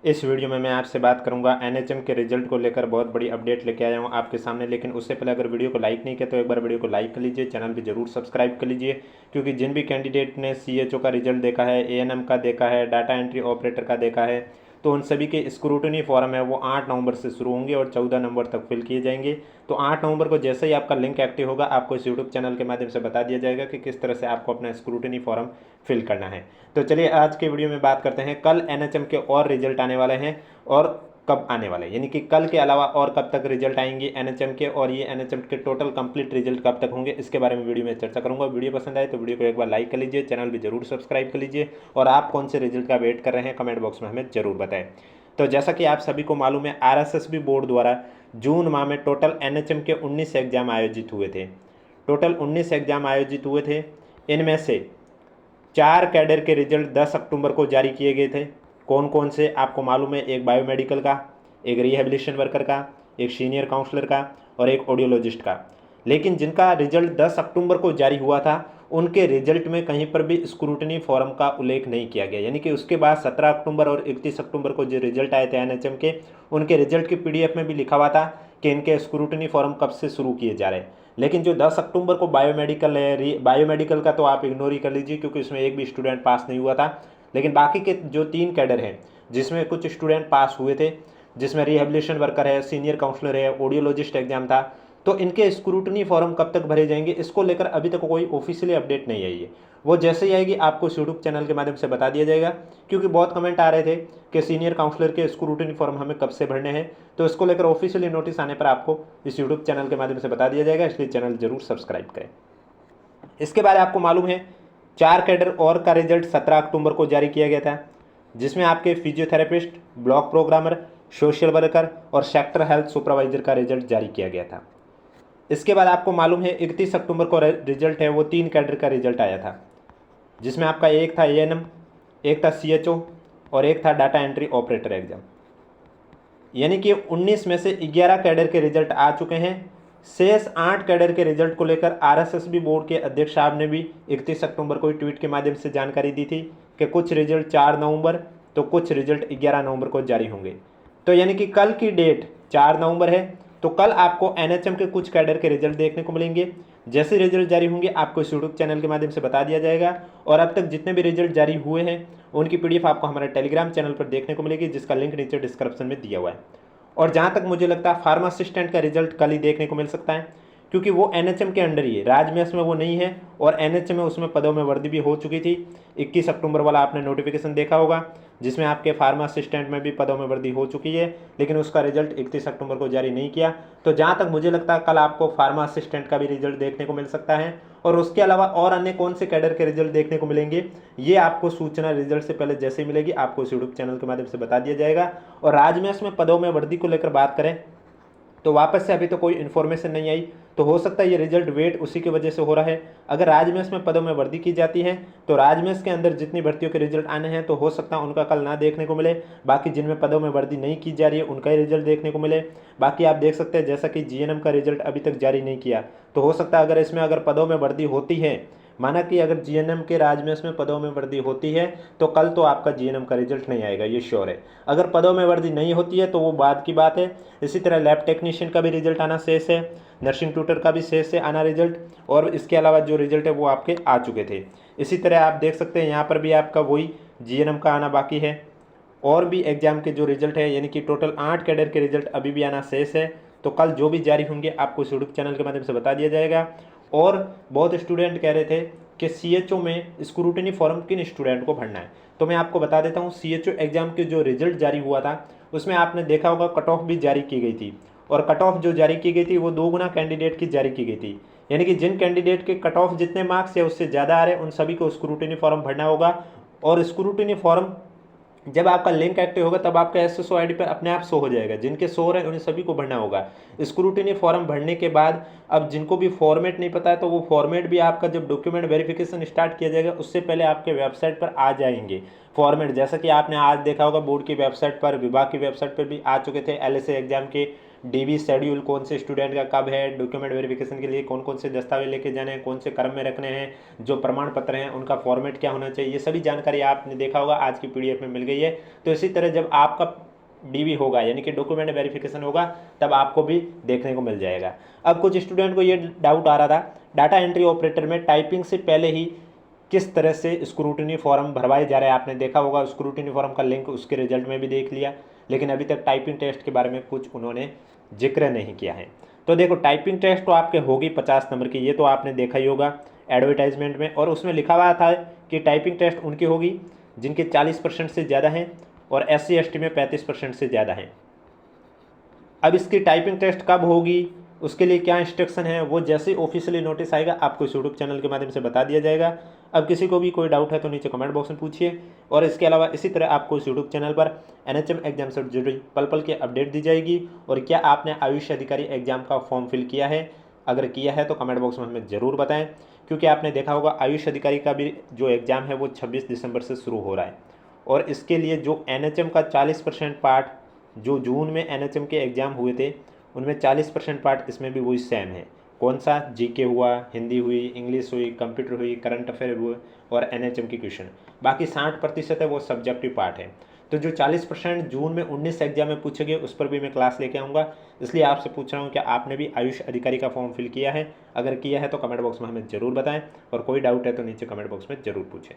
इस वीडियो में मैं आपसे बात करूंगा एनएचएम के रिजल्ट को लेकर। बहुत बड़ी अपडेट लेके आया हूं आपके सामने। लेकिन उससे पहले अगर वीडियो को लाइक नहीं किया तो एक बार वीडियो को लाइक कर लीजिए, चैनल भी जरूर सब्सक्राइब कर लीजिए। क्योंकि जिन भी कैंडिडेट ने सीएचओ का रिजल्ट देखा है, एएनएम का देखा है, डाटा एंट्री ऑपरेटर का देखा है, तो उन सभी के स्क्रूटनी फॉर्म है वो 8 नवंबर से शुरू होंगे और 14 नवंबर तक फिल किए जाएंगे। तो 8 नवंबर को जैसे ही आपका लिंक एक्टिव होगा आपको इस यूट्यूब चैनल के माध्यम से बता दिया जाएगा कि किस तरह से आपको अपना स्क्रूटनी फॉर्म फिल करना है। तो चलिए आज के वीडियो में बात करते हैं कल एनएचएम के और रिजल्ट आने वाले हैं और कब आने वाले हैं, यानी कि कल के अलावा और कब तक रिजल्ट आएंगे एनएचएम के, और ये एनएचएम के टोटल कंप्लीट रिजल्ट कब तक होंगे, इसके बारे में वीडियो में चर्चा करूंगा। वीडियो पसंद आए तो वीडियो को एक बार लाइक कर लीजिए, चैनल भी जरूर सब्सक्राइब कर लीजिए और आप कौन से रिजल्ट का वेट कर रहे हैं कमेंट बॉक्स में हमें जरूर बताएं। तो जैसा कि आप सभी को मालूम है, आरएसएसबी बोर्ड द्वारा जून माह में टोटल एनएचएम के 19 एग्जाम आयोजित हुए थे। टोटल 19 एग्जाम आयोजित हुए थे। इनमें से 4 कैडर के रिजल्ट 10 अक्टूबर को जारी किए गए थे। कौन कौन से आपको मालूम है? एक बायोमेडिकल का, एक रिहेबिलिटेशन वर्कर का, एक सीनियर काउंसलर का और एक ऑडियोलॉजिस्ट का। लेकिन जिनका रिजल्ट 10 अक्टूबर को जारी हुआ था उनके रिजल्ट में कहीं पर भी स्क्रूटनी फॉर्म का उल्लेख नहीं किया गया, यानी कि उसके बाद 17 अक्टूबर और 31 अक्टूबर को जो रिजल्ट आए थे एनएचएम के, उनके रिजल्ट की पीडीएफ में भी लिखा हुआ था कि इनके स्क्रूटनी फॉर्म कब से शुरू किए जा रहे हैं। लेकिन जो 10 अक्टूबर को बायोमेडिकल है, बायोमेडिकल का तो आप इग्नोर ही कर लीजिए क्योंकि उसमें एक भी स्टूडेंट पास नहीं हुआ था। लेकिन बाकी के जो 3 कैडर हैं जिसमें कुछ स्टूडेंट पास हुए थे, जिसमें रिहेबिलिटेशन वर्कर है, सीनियर काउंसलर है, ऑडियोलॉजिस्ट एग्जाम था, तो इनके स्क्रूटनी फॉर्म कब तक भरे जाएंगे इसको लेकर अभी तक कोई ऑफिशियली अपडेट नहीं आई है। वो जैसे ही आएगी आपको इस यूट्यूब चैनल के माध्यम से बता दिया जाएगा। क्योंकि बहुत कमेंट आ रहे थे कि सीनियर काउंसलर के स्क्रूटनी फॉर्म हमें कब से भरने हैं, तो इसको लेकर ऑफिशियली नोटिस आने पर आपको इस यूट्यूब चैनल के माध्यम से बता दिया जाएगा, इसलिए चैनल जरूर सब्सक्राइब करें। इसके बाद आपको मालूम है 4 कैडर और का रिजल्ट 17 अक्टूबर को जारी किया गया था, जिसमें आपके physiotherapist, block programmer, social worker और सेक्टर हेल्थ सुपरवाइजर का रिजल्ट जारी किया गया था। इसके बाद आपको मालूम है 31 अक्टूबर को रिजल्ट है वो 3 कैडर का रिजल्ट आया था, जिसमें आपका एक था एएनएम, एक था सीएचओ और एक था डाटा एंट्री ऑपरेटर एग्जाम। यानी कि 19 में से 11 कैडर के रिजल्ट आ चुके हैं। शेष 8 कैडर के रिजल्ट को लेकर आरएसएसबी बोर्ड के अध्यक्ष साहब ने भी 31 अक्टूबर को ट्वीट के माध्यम से जानकारी दी थी कि कुछ रिजल्ट 4 नवंबर तो कुछ रिजल्ट 11 नवंबर को जारी होंगे। तो यानी कि कल की डेट 4 नवंबर है, तो कल आपको एनएचएम के कुछ कैडर के रिजल्ट देखने को मिलेंगे। जैसे रिजल्ट जारी होंगे आपको इस यूट्यूब चैनल के माध्यम से बता दिया जाएगा। और अब तक जितने भी रिजल्ट जारी हुए हैं उनकी पीडीएफ आपको हमारे टेलीग्राम चैनल पर देखने को मिलेगी, जिसका लिंक नीचे डिस्क्रिप्शन में दिया हुआ है। और जहाँ तक मुझे लगता है फार्मा असिस्टेंट का रिजल्ट कल ही देखने को मिल सकता है, क्योंकि वो एनएचएम के अंडर ही है, राजमेस में वो नहीं है और एनएचएम में उसमें पदों में वृद्धि भी हो चुकी थी। 21 अक्टूबर वाला आपने नोटिफिकेशन देखा होगा जिसमें आपके फार्मा असिस्टेंट में भी पदों में वृद्धि हो चुकी है, लेकिन उसका रिजल्ट 31 अक्टूबर को जारी नहीं किया। तो जहाँ तक मुझे लगता है कल आपको फार्मा असिस्टेंट का भी रिजल्ट देखने को मिल सकता है। और उसके अलावा और अन्य कौन से कैडर के रिजल्ट देखने को मिलेंगे ये आपको सूचना रिजल्ट से पहले जैसे ही मिलेगी आपको इस यूट्यूब चैनल के माध्यम से बता दिया जाएगा। और राजमेस में पदों में वृद्धि को लेकर बात करें तो वापस से अभी तो कोई इन्फॉर्मेशन नहीं आई, तो हो सकता है ये रिजल्ट वेट उसी की वजह से हो रहा है। अगर राजमेस में पदों में वृद्धि की जाती है तो राजमेस के अंदर जितनी भर्तियों के रिजल्ट आने हैं तो हो सकता है उनका कल ना देखने को मिले। बाकी जिनमें पदों में वृद्धि नहीं की जा रही है उनका ही रिजल्ट देखने को मिले। बाकी आप देख सकते हैं जैसा कि जीएनएम का रिजल्ट अभी तक जारी नहीं किया, तो हो सकता है अगर इसमें अगर पदों में वृद्धि होती है, माना कि अगर जीएनएम के राजमेस में पदों में वृद्धि होती है तो कल तो आपका जीएनएम का रिजल्ट नहीं आएगा, ये श्योर है। अगर पदों में वृद्धि नहीं होती है तो वो बाद की बात है। इसी तरह लैब टेक्नीशियन का भी रिजल्ट आना शेष है, नर्सिंग ट्यूटर का भी शेष है आना रिजल्ट, और इसके अलावा जो रिजल्ट है वो आपके आ चुके थे। इसी तरह आप देख सकते हैं यहाँ पर भी आपका वही जीएनएम का आना बाकी है, और भी एग्जाम के जो रिजल्ट है, यानी कि टोटल 8 कैडर के रिजल्ट अभी भी आना शेष है। तो कल जो भी जारी होंगे आपको इस यूट्यूब चैनल के माध्यम से बता दिया जाएगा। और बहुत स्टूडेंट कह रहे थे कि सीएचओ में स्क्रूटनी फॉर्म किन स्टूडेंट को भरना है, तो मैं आपको बता देता हूँ सीएचओ एग्जाम के जो रिजल्ट जारी हुआ था उसमें आपने देखा होगा कट ऑफ भी जारी की गई थी, और कट ऑफ जो जारी की गई थी वो 2 गुना कैंडिडेट की जारी की गई थी। यानी कि जिन कैंडिडेट के कट ऑफ जितने मार्क्स या उससे ज़्यादा आ रहे हैं उन सभी को स्क्रूटनी फॉर्म भरना होगा। और स्क्रूटनी फॉर्म जब आपका लिंक एक्टिव होगा तब आपका एसएसओ आईडी पर अपने आप शो हो जाएगा, जिनके शो रहे उन्हें सभी को भरना होगा। स्क्रूटनी फॉर्म भरने के बाद अब जिनको भी फॉर्मेट नहीं पता है तो वो फॉर्मेट भी आपका जब डॉक्यूमेंट वेरिफिकेशन स्टार्ट किया जाएगा उससे पहले आपके वेबसाइट पर आ जाएंगे फॉर्मेट। जैसा कि आपने आज देखा होगा बोर्ड की वेबसाइट पर, विभाग की वेबसाइट पर भी आ चुके थे एलएसए एग्जाम के डीबी शेड्यूल कौन से स्टूडेंट का कब है, डॉक्यूमेंट वेरिफिकेशन के लिए कौन कौन से दस्तावेज लेके जाने हैं, कौन से क्रम में रखने हैं, जो प्रमाण पत्र हैं उनका फॉर्मेट क्या होना चाहिए, ये सभी जानकारी आपने देखा होगा आज की पीडीएफ में मिल गई है। तो इसी तरह जब आपका डीबी होगा यानी कि डॉक्यूमेंट वेरिफिकेशन होगा तब आपको भी देखने को मिल जाएगा। अब कुछ स्टूडेंट को ये डाउट आ रहा था डाटा एंट्री ऑपरेटर में टाइपिंग से पहले ही किस तरह से स्क्रूटिनी फॉर्म भरवाए जा रहे हैं। आपने देखा होगा स्क्रूटिनी फॉर्म का लिंक उसके रिजल्ट में भी देख लिया, लेकिन अभी तक टाइपिंग टेस्ट के बारे में कुछ उन्होंने जिक्र नहीं किया है। तो देखो टाइपिंग टेस्ट तो आपके होगी 50 नंबर की, ये तो आपने देखा ही होगा एडवर्टाइजमेंट में, और उसमें लिखा हुआ था कि टाइपिंग टेस्ट उनकी होगी जिनके 40% से ज़्यादा हैं और SC ST में 35% से ज़्यादा हैं। अब इसकी टाइपिंग टेस्ट कब होगी, उसके लिए क्या इंस्ट्रक्शन है, वो जैसे ऑफिशियली नोटिस आएगा आपको इस यूट्यूब चैनल के माध्यम से बता दिया जाएगा। अब किसी को भी कोई डाउट है तो नीचे कमेंट बॉक्स में पूछिए, और इसके अलावा इसी तरह आपको इस यूट्यूब चैनल पर NHM एग्जाम से जुड़ी पल पल की अपडेट दी जाएगी। और क्या आपने आयुष अधिकारी एग्जाम का फॉर्म फिल किया है, अगर किया है तो कमेंट बॉक्स में हमें ज़रूर बताएं, क्योंकि आपने देखा होगा आयुष अधिकारी का भी जो एग्ज़ाम है वो 26 दिसंबर से शुरू हो रहा है। और इसके लिए जो NHM का 40% पार्ट जो जून में NHM के एग्ज़ाम हुए थे उनमें 40% पार्ट इसमें भी वही सेम है। कौन सा, GK हुआ, हिंदी हुई, इंग्लिश हुई, कंप्यूटर हुई, करंट अफेयर हुए और NHM की क्वेश्चन। बाकी 60% है वो सब्जेक्टिव पार्ट है। तो जो 40% जून में 19 एग्जाम में पूछे गए उस पर भी मैं क्लास लेके आऊँगा, इसलिए आपसे पूछ रहा हूँ कि आपने भी आयुष अधिकारी का फॉर्म फिल किया है, अगर किया है तो कमेंट बॉक्स में हमें ज़रूर बताएं, और कोई डाउट है तो नीचे कमेंट बॉक्स में ज़रूर पूछें।